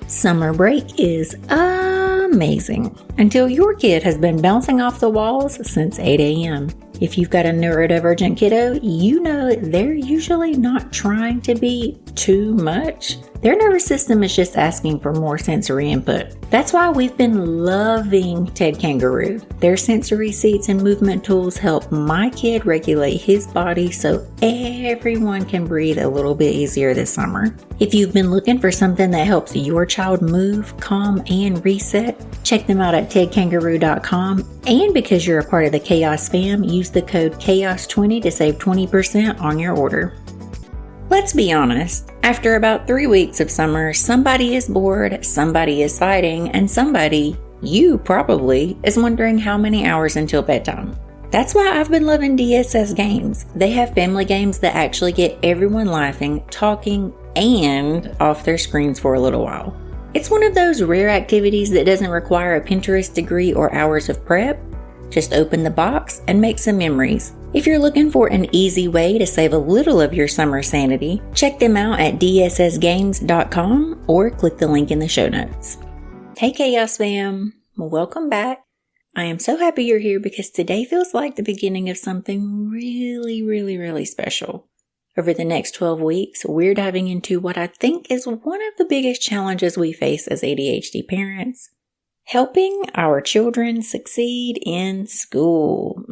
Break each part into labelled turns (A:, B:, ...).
A: Summer break is amazing until your kid has been bouncing off the walls since 8 a.m. If you've got a neurodivergent kiddo, you know they're usually not trying to be too much. Their nervous system is just asking for more sensory input. That's why we've been loving Ted Kangaroo. Their sensory seats and movement tools help my kid regulate his body so everyone can breathe a little bit easier this summer. If you've been looking for something that helps your child move, calm, and reset, check them out at tedkangaroo.com. And because you're a part of the Chaos fam, use the code CHAOS20 to save 20% on your order. Let's be honest, after about 3 weeks of summer, somebody is bored, somebody is fighting, and somebody, you probably, is wondering how many hours until bedtime. That's why I've been loving DSS games. They have family games that actually get everyone laughing, talking, and off their screens for a little while. It's one of those rare activities that doesn't require a Pinterest degree or hours of prep. Just open the box and make some memories. If you're looking for an easy way to save a little of your summer sanity, check them out at dssgames.com or click the link in the show notes. Hey Chaos fam, welcome back. I am so happy you're here because today feels like the beginning of something really special. Over the next 12 weeks, we're diving into what I think is one of the biggest challenges we face as ADHD parents. Helping our children succeed in school.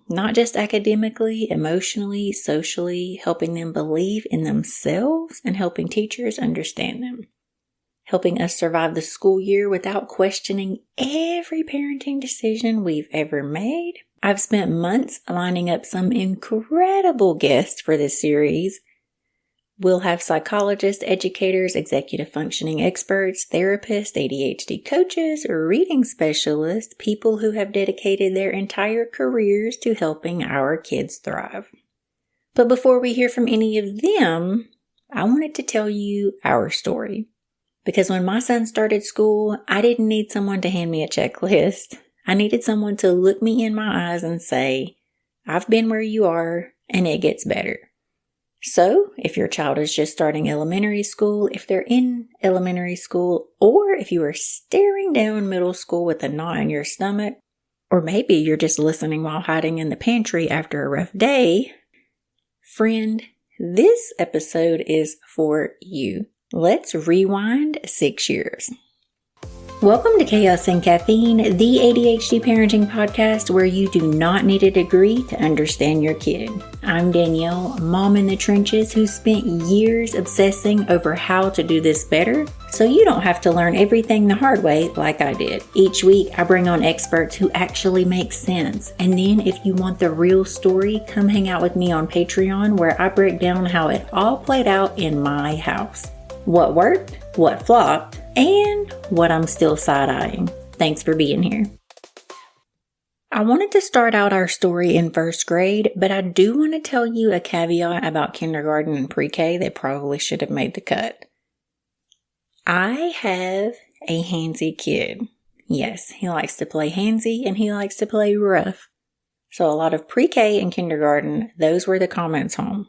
A: Not just academically, emotionally, socially, helping them believe in themselves and helping teachers understand them. Helping us survive the school year without questioning every parenting decision we've ever made. I've spent months lining up some incredible guests for this series. We'll have psychologists, educators, executive functioning experts, therapists, ADHD coaches, reading specialists, people who have dedicated their entire careers to helping our kids thrive. But before we hear from any of them, I wanted to tell you our story. Because when my son started school, I didn't need someone to hand me a checklist. I needed someone to look me in my eyes and say, I've been where you are, and it gets better. So, if your child is just starting elementary school, if they're in elementary school, or if you are staring down middle school with a knot in your stomach, or maybe you're just listening while hiding in the pantry after a rough day, friend, this episode is for you. Let's rewind 6 years. Welcome to Chaos and Caffeine, the ADHD parenting podcast where you do not need a degree to understand your kid. I'm Danielle, mom in the trenches who spent years obsessing over how to do this better, so you don't have to learn everything the hard way like I did. Each week, I bring on experts who actually make sense. And then if you want the real story, come hang out with me on Patreon where I break down how it all played out in my house. What worked, what flopped, and what I'm still side-eyeing. Thanks for being here. I wanted to start out our story in first grade, but I do want to tell you a caveat about kindergarten and pre-K that probably should have made the cut. I have a handsy kid. Yes, he likes to play handsy and he likes to play rough. So a lot of pre-K and kindergarten, those were the comments home.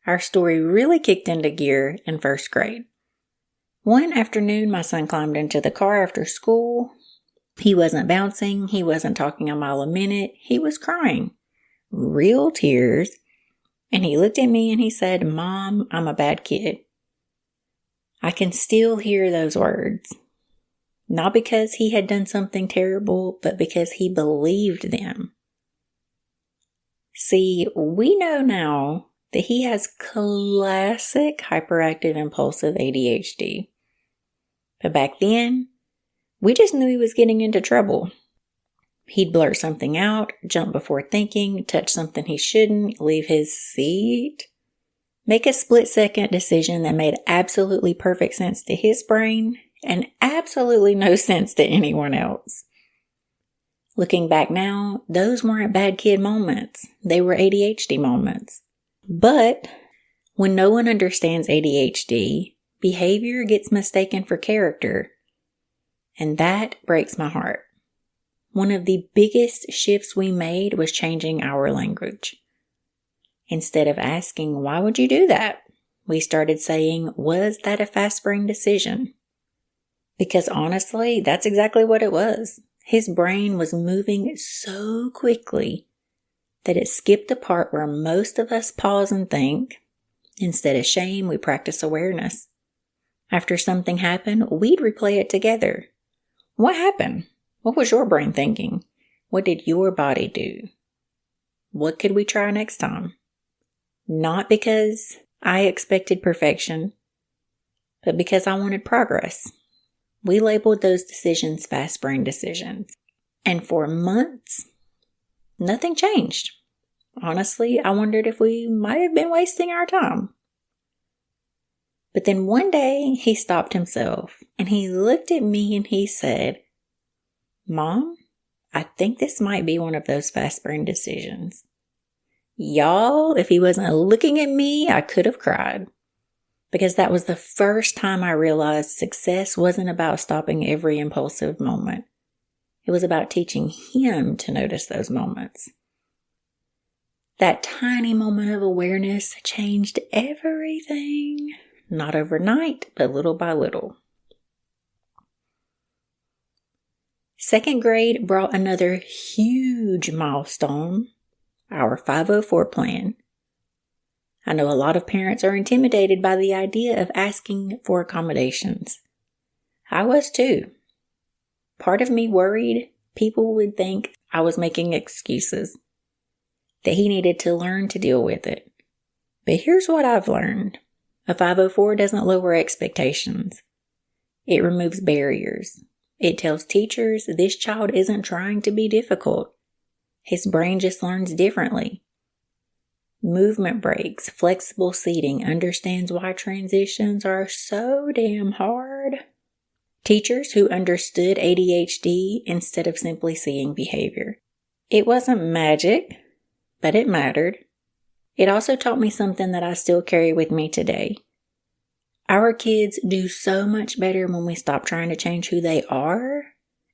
A: Our story really kicked into gear in first grade. One afternoon, my son climbed into the car after school. He wasn't bouncing. He wasn't talking a mile a minute. He was crying. Real tears. And he looked at me and he said, "Mom, I'm a bad kid." I can still hear those words. Not because he had done something terrible, but because he believed them. See, we know now that he has classic hyperactive impulsive ADHD. But back then, we just knew he was getting into trouble. He'd blurt something out, jump before thinking, touch something he shouldn't, leave his seat, make a split-second decision that made absolutely perfect sense to his brain and absolutely no sense to anyone else. Looking back now, those weren't bad kid moments. They were ADHD moments. But when no one understands ADHD, behavior gets mistaken for character. And that breaks my heart. One of the biggest shifts we made was changing our language. Instead of asking, "Why would you do that?" We started saying, was that a fast brain decision? Because honestly, that's exactly what it was. His brain was moving so quickly that it skipped the part where most of us pause and think. Instead of shame, we practice awareness. After something happened, we'd replay it together. What happened? What was your brain thinking? What did your body do? What could we try next time? Not because I expected perfection, but because I wanted progress. We labeled those decisions fast brain decisions. And for months, nothing changed. Honestly, I wondered if we might have been wasting our time. But then one day, he stopped himself and he looked at me and he said, Mom, I think this might be one of those fast brain decisions. Y'all, if he wasn't looking at me, I could have cried. Because that was the first time I realized success wasn't about stopping every impulsive moment. It was about teaching him to notice those moments. That tiny moment of awareness changed everything. Not overnight, but little by little. Second grade brought another huge milestone, our 504 plan. I know a lot of parents are intimidated by the idea of asking for accommodations. I was too. Part of me worried people would think I was making excuses, that he needed to learn to deal with it. But here's what I've learned. A 504 doesn't lower expectations. It removes barriers. It tells teachers this child isn't trying to be difficult. His brain just learns differently. Movement breaks, flexible seating, understands why transitions are so damn hard. Teachers who understood ADHD instead of simply seeing behavior. It wasn't magic, but it mattered. It also taught me something that I still carry with me today. Our kids do so much better when we stop trying to change who they are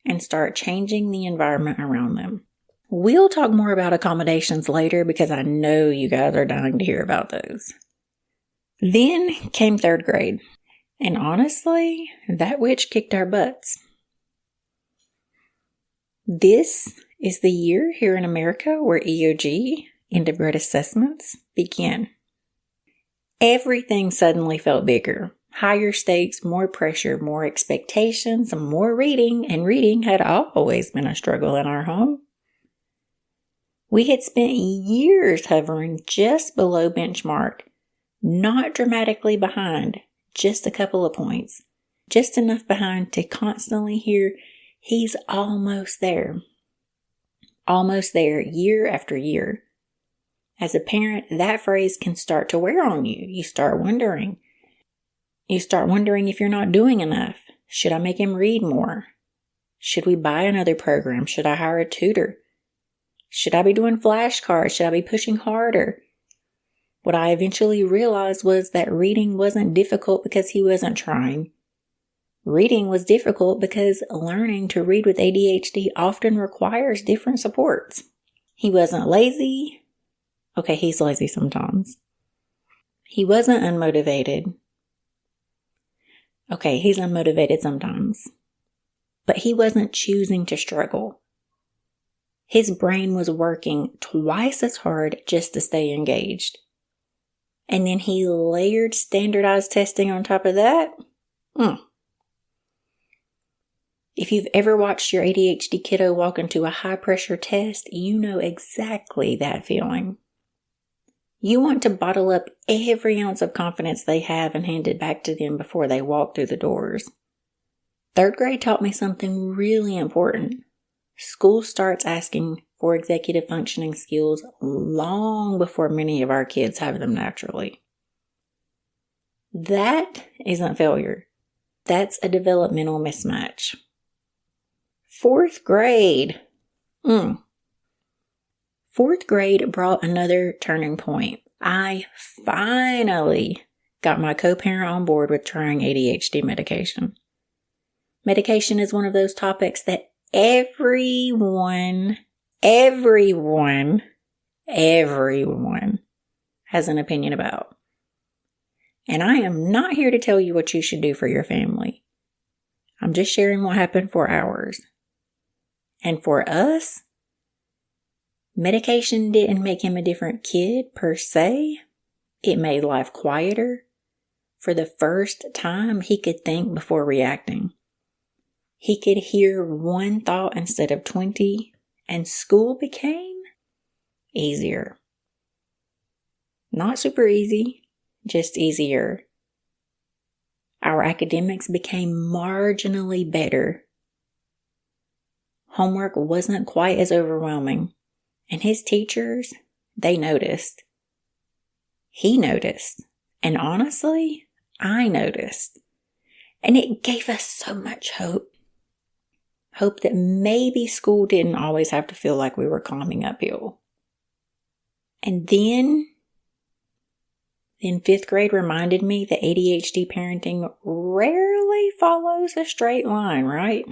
A: and start changing the environment around them. We'll talk more about accommodations later because I know you guys are dying to hear about those. Then came third grade. And honestly, that witch kicked our butts. This is the year here in America where EOG, end of grade assessments, begin. Everything suddenly felt bigger. Higher stakes, more pressure, more expectations, more reading, and reading had always been a struggle in our home. We had spent years hovering just below benchmark, not dramatically behind, just a couple of points, just enough behind to constantly hear, he's almost there. Almost there, year after year. As a parent, that phrase can start to wear on you. You start wondering. If you're not doing enough. Should I make him read more? Should we buy another program? Should I hire a tutor? Should I be doing flashcards? Should I be pushing harder? What I eventually realized was that reading wasn't difficult because he wasn't trying. Reading was difficult because learning to read with ADHD often requires different supports. He wasn't lazy. Okay, he's lazy sometimes. He wasn't unmotivated. Okay, he's unmotivated sometimes. But he wasn't choosing to struggle. His brain was working twice as hard just to stay engaged. And then he layered standardized testing on top of that. If you've ever watched your ADHD kiddo walk into a high-pressure test, you know exactly that feeling. You want to bottle up every ounce of confidence they have and hand it back to them before they walk through the doors. Third grade taught me something really important. School starts asking for executive functioning skills long before many of our kids have them naturally. That isn't failure. That's a developmental mismatch. Fourth grade. Fourth grade brought another turning point. I finally got my co-parent on board with trying ADHD medication. Medication is one of those topics that everyone has an opinion about. And I am not here to tell you what you should do for your family. I'm just sharing what happened for ours. And for us, medication didn't make him a different kid per se. It made life quieter. For the first time, he could think before reacting. He could hear one thought instead of 20, and school became easier. Not super easy, just easier. Our academics became marginally better. Homework wasn't quite as overwhelming, and his teachers, they noticed. He noticed, and honestly, I noticed. And it gave us so much hope. Hope that maybe school didn't always have to feel like we were climbing uphill. And then 5th grade reminded me that ADHD parenting rarely follows a straight line, right?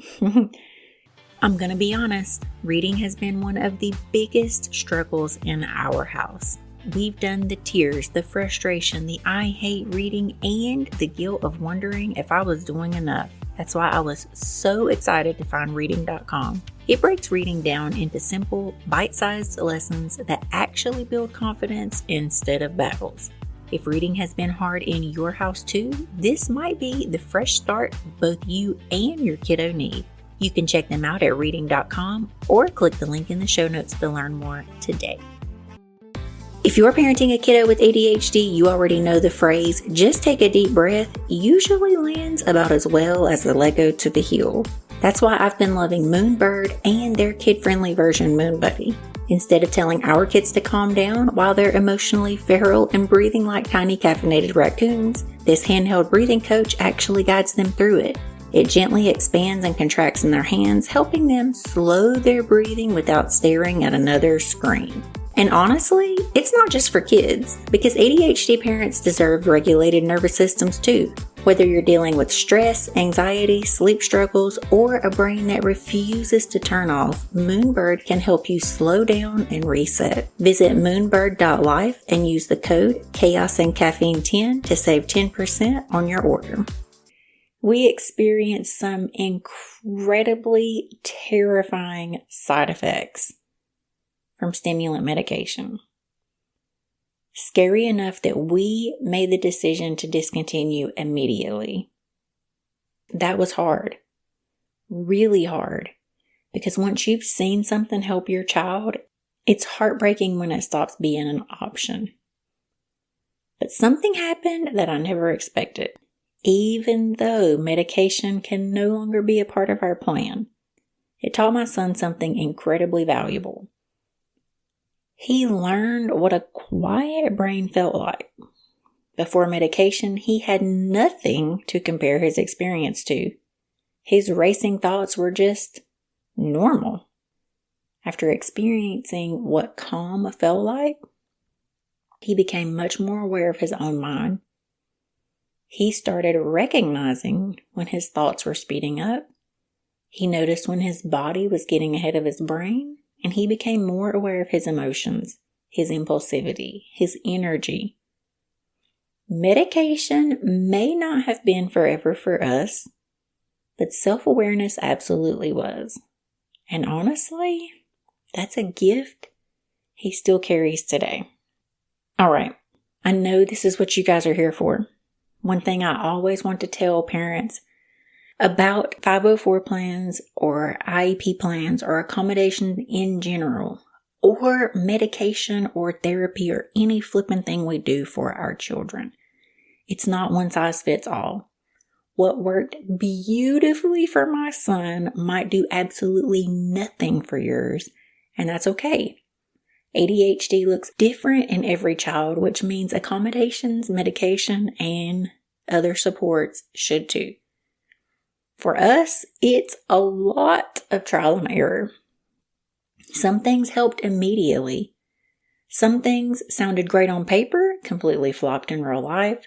A: I'm going to be honest, reading has been one of the biggest struggles in our house. We've done the tears, the frustration, the I hate reading, and the guilt of wondering if I was doing enough. That's why I was so excited to find reading.com. It breaks reading down into simple, bite-sized lessons that actually build confidence instead of battles. If reading has been hard in your house too, this might be the fresh start both you and your kiddo need. You can check them out at reading.com or click the link in the show notes to learn more today. If you're parenting a kiddo with ADHD, you already know the phrase, just take a deep breath, usually lands about as well as the Lego to the heel. That's why I've been loving Moonbird and their kid-friendly version Moon Buddy. Instead of telling our kids to calm down while they're emotionally feral and breathing like tiny caffeinated raccoons, this handheld breathing coach actually guides them through it. It gently expands and contracts in their hands, helping them slow their breathing without staring at another screen. And honestly, it's not just for kids, because ADHD parents deserve regulated nervous systems too. Whether you're dealing with stress, anxiety, sleep struggles, or a brain that refuses to turn off, Moonbird can help you slow down and reset. Visit moonbird.life and use the code CHAOSANDCaffeine10 to save 10% on your order. We experienced some incredibly terrifying side effects from stimulant medication. Scary enough that we made the decision to discontinue immediately. That was hard. Really hard. Because once you've seen something help your child, it's heartbreaking when it stops being an option. But something happened that I never expected. Even though medication can no longer be a part of our plan, it taught my son something incredibly valuable. He learned what a quiet brain felt like. Before medication, he had nothing to compare his experience to. His racing thoughts were just normal. After experiencing what calm felt like, he became much more aware of his own mind. He started recognizing when his thoughts were speeding up. He noticed when his body was getting ahead of his brain. And he became more aware of his emotions, his impulsivity, his energy. Medication may not have been forever for us, but self-awareness absolutely was. And honestly, that's a gift he still carries today. All right, I know this is what you guys are here for. One thing I always want to tell parents about 504 plans or IEP plans or accommodations in general, or medication or therapy or any flipping thing we do for our children. It's not one size fits all. What worked beautifully for my son might do absolutely nothing for yours, and that's okay. ADHD looks different in every child, which means accommodations, medication, and other supports should too. For us, it's a lot of trial and error. Some things helped immediately. Some things sounded great on paper, completely flopped in real life.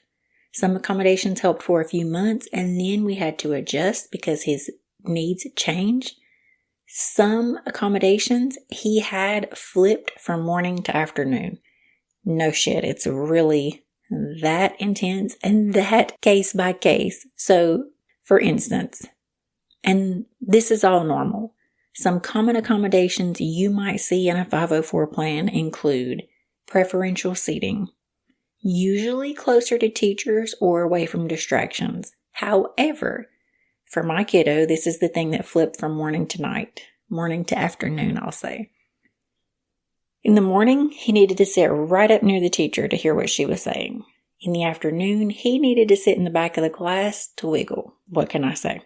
A: Some accommodations helped for a few months, and then we had to adjust because his needs changed. Some accommodations he had flipped from morning to afternoon. No shit, it's really that intense and that case by case. So, for instance, and this is all normal, some common accommodations you might see in a 504 plan include preferential seating, usually closer to teachers or away from distractions. However, for my kiddo, this is the thing that flipped from morning to afternoon, I'll say. In the morning, he needed to sit right up near the teacher to hear what she was saying. In the afternoon, he needed to sit in the back of the class to wiggle. What can I say?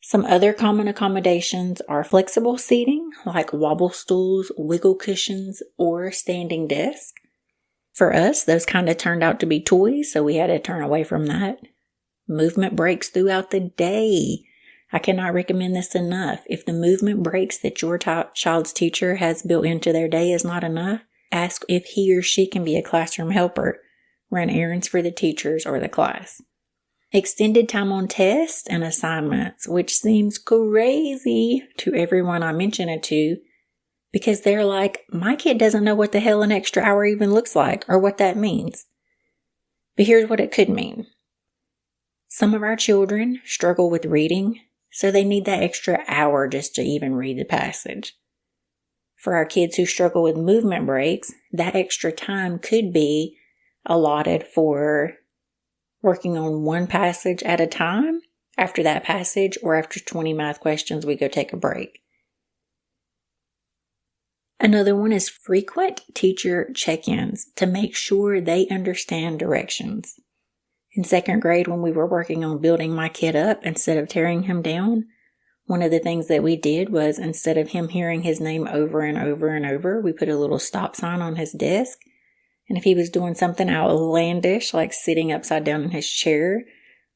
A: Some other common accommodations are flexible seating, like wobble stools, wiggle cushions, or standing desk. For us, those kind of turned out to be toys, so we had to turn away from that. Movement breaks throughout the day. I cannot recommend this enough. If the movement breaks that your child's teacher has built into their day is not enough, ask if he or she can be a classroom helper, run errands for the teachers or the class. Extended time on tests and assignments, which seems crazy to everyone I mention it to, because they're like, my kid doesn't know what the hell an extra hour even looks like or what that means. But here's what it could mean. Some of our children struggle with reading, so they need that extra hour just to even read the passage. For our kids who struggle with movement breaks, that extra time could be allotted for working on one passage at a time. After that passage or after 20 math questions, we go take a break. Another one is frequent teacher check-ins to make sure they understand directions. In second grade, when we were working on building my kid up instead of tearing him down, one of the things that we did was instead of him hearing his name over and over and over, we put a little stop sign on his desk. And if he was doing something outlandish, like sitting upside down in his chair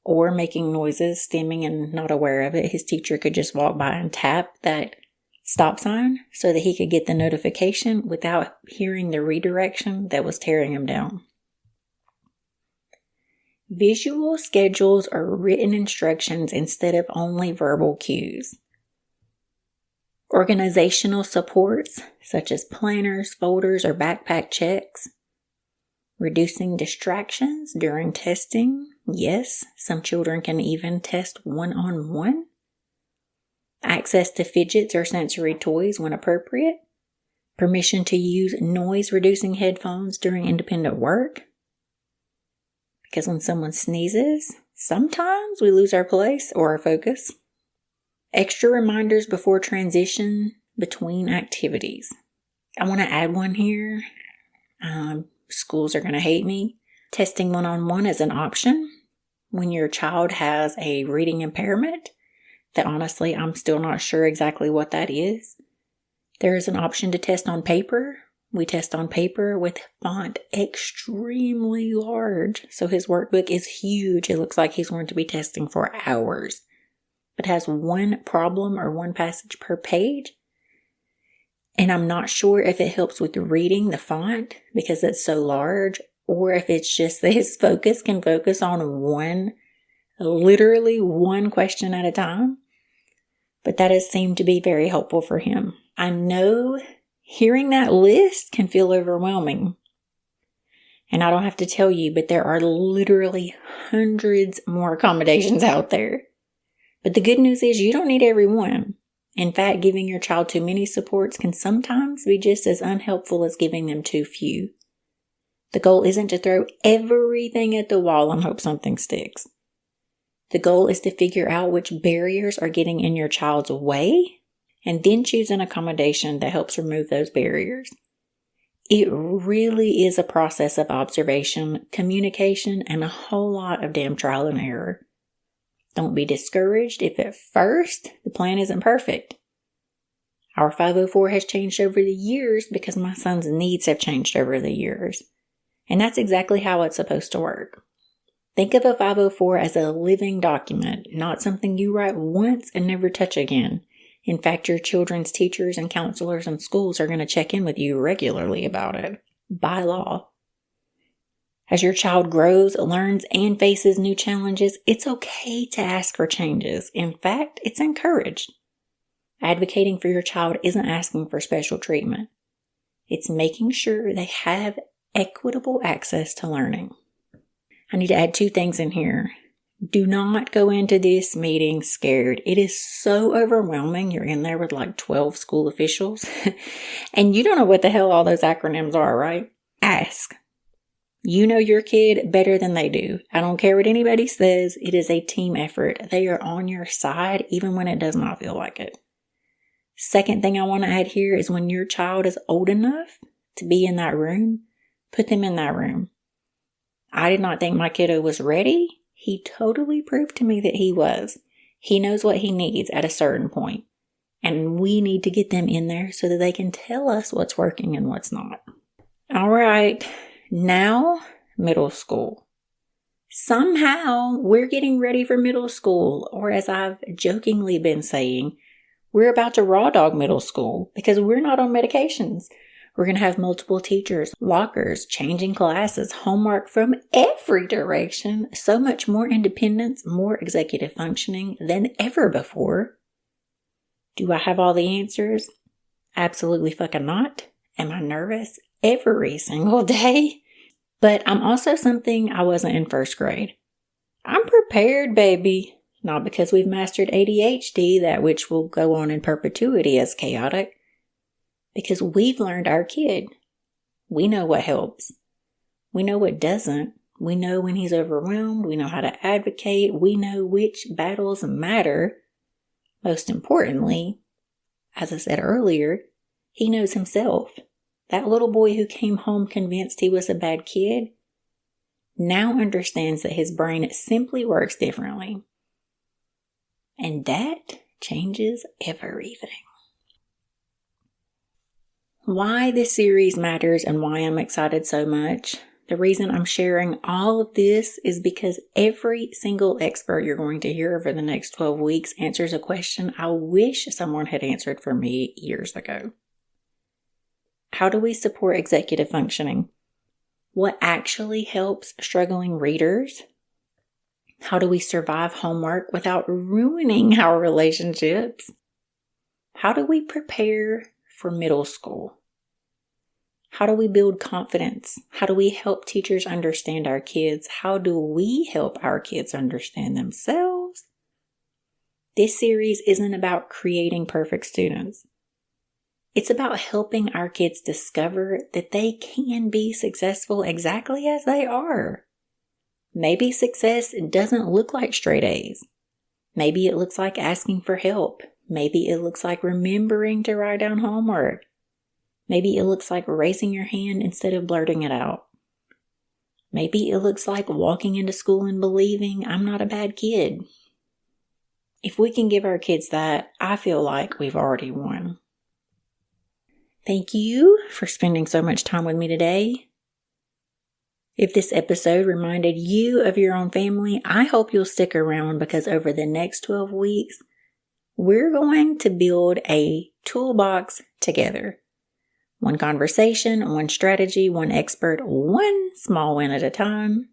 A: or making noises, stimming and not aware of it, his teacher could just walk by and tap that stop sign so that he could get the notification without hearing the redirection that was tearing him down. Visual schedules or written instructions instead of only verbal cues. Organizational supports such as planners, folders, or backpack checks. Reducing distractions during testing. Yes, some children can even test one-on-one. Access to fidgets or sensory toys when appropriate. Permission to use noise-reducing headphones during independent work. Because when someone sneezes, sometimes we lose our place or our focus. Extra reminders before transition between activities. I want to add one here. Schools are going to hate me. Testing one-on-one is an option when your child has a reading impairment that honestly I'm still not sure exactly what that is. There is an option to test on paper. We test on paper with font extremely large. So his workbook is huge. It looks like he's going to be testing for hours. But has one problem or one passage per page. And I'm not sure if it helps with reading the font because it's so large, or if it's just that his focus can focus on literally one question at a time. But that has seemed to be very helpful for him. I know hearing that list can feel overwhelming. And I don't have to tell you, but there are literally hundreds more accommodations out there. But the good news is you don't need every one. In fact, giving your child too many supports can sometimes be just as unhelpful as giving them too few. The goal isn't to throw everything at the wall and hope something sticks. The goal is to figure out which barriers are getting in your child's way and then choose an accommodation that helps remove those barriers. It really is a process of observation, communication, and a whole lot of damn trial and error. Don't be discouraged if at first the plan isn't perfect. Our 504 has changed over the years because my son's needs have changed over the years. And that's exactly how it's supposed to work. Think of a 504 as a living document, not something you write once and never touch again. In fact, your children's teachers and counselors and schools are going to check in with you regularly about it, by law. As your child grows, learns, and faces new challenges, it's okay to ask for changes. In fact, it's encouraged. Advocating for your child isn't asking for special treatment. It's making sure they have equitable access to learning. I need to add 2 things in here. Do not go into this meeting scared. It is so overwhelming. You're in there with like 12 school officials and you don't know what the hell all those acronyms are, right? Ask. You know your kid better than they do. I don't care what anybody says. It is a team effort. They are on your side even when it does not feel like it. Second thing I want to add here is when your child is old enough to be in that room, put them in that room. I did not think my kiddo was ready. He totally proved to me that he was. He knows what he needs at a certain point. And we need to get them in there so that they can tell us what's working and what's not. All right, now middle school. Somehow we're getting ready for middle school, or as I've jokingly been saying, we're about to raw dog middle school because we're not on medications. We're going to have multiple teachers, lockers, changing classes, homework from every direction, so much more independence, more executive functioning than ever before. Do I have all the answers? Absolutely fucking not. Am I nervous? Every single day? But I'm also something I wasn't in first grade. I'm prepared, baby. Not because we've mastered ADHD, that which will go on in perpetuity as chaotic. Because we've learned our kid. We know what helps. We know what doesn't. We know when he's overwhelmed. We know how to advocate. We know which battles matter. Most importantly, as I said earlier, he knows himself. That little boy who came home convinced he was a bad kid now understands that his brain simply works differently. And that changes everything. Why this series matters and why I'm excited so much. The reason I'm sharing all of this is because every single expert you're going to hear over the next 12 weeks answers a question I wish someone had answered for me years ago. How do we support executive functioning? What actually helps struggling readers? How do we survive homework without ruining our relationships? How do we prepare for middle school? How do we build confidence? How do we help teachers understand our kids? How do we help our kids understand themselves? This series isn't about creating perfect students. It's about helping our kids discover that they can be successful exactly as they are. Maybe success doesn't look like straight A's. Maybe it looks like asking for help. Maybe it looks like remembering to write down homework. Maybe it looks like raising your hand instead of blurting it out. Maybe it looks like walking into school and believing I'm not a bad kid. If we can give our kids that, I feel like we've already won. Thank you for spending so much time with me today. If this episode reminded you of your own family, I hope you'll stick around because over the next 12 weeks, we're going to build a toolbox together. One conversation, one strategy, one expert, one small win at a time.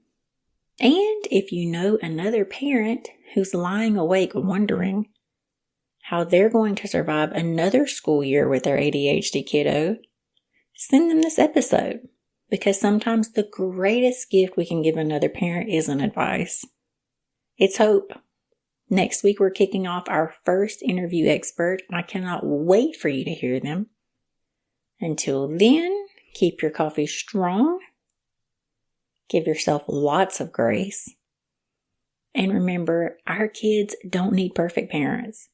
A: And if you know another parent who's lying awake wondering how they're going to survive another school year with their ADHD kiddo, send them this episode. Because sometimes the greatest gift we can give another parent isn't advice. It's hope. Next week, we're kicking off our first interview expert, and I cannot wait for you to hear them. Until then, keep your coffee strong. Give yourself lots of grace. And remember, our kids don't need perfect parents.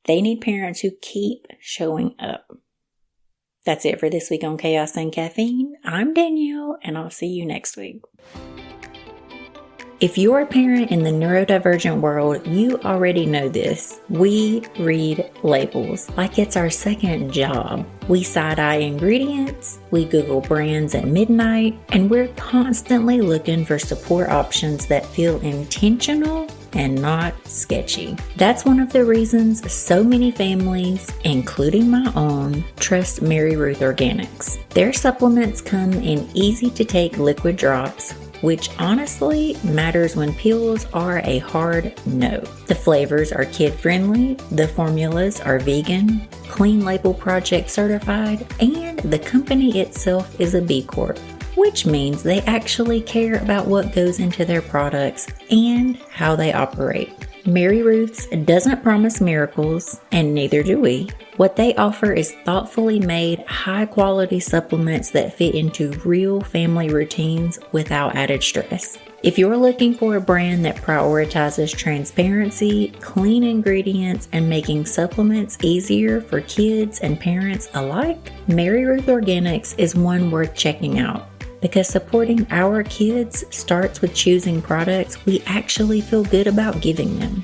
A: They need parents who keep showing up. That's it for this week on Chaos and Caffeine. I'm Danielle, and I'll see you next week. If you're a parent in the neurodivergent world, you already know this. We read labels like it's our second job. We side-eye ingredients, we Google brands at midnight, and we're constantly looking for support options that feel intentional and not sketchy. That's one of the reasons so many families, including my own, trust Mary Ruth Organics. Their supplements come in easy-to-take liquid drops, which honestly matters when pills are a hard no. The flavors are kid-friendly, the formulas are vegan, Clean Label Project certified, and the company itself is a B Corp. which means they actually care about what goes into their products and how they operate. Mary Ruth's doesn't promise miracles, and neither do we. What they offer is thoughtfully made, high-quality supplements that fit into real family routines without added stress. If you're looking for a brand that prioritizes transparency, clean ingredients, and making supplements easier for kids and parents alike, Mary Ruth Organics is one worth checking out. Because supporting our kids starts with choosing products we actually feel good about giving them.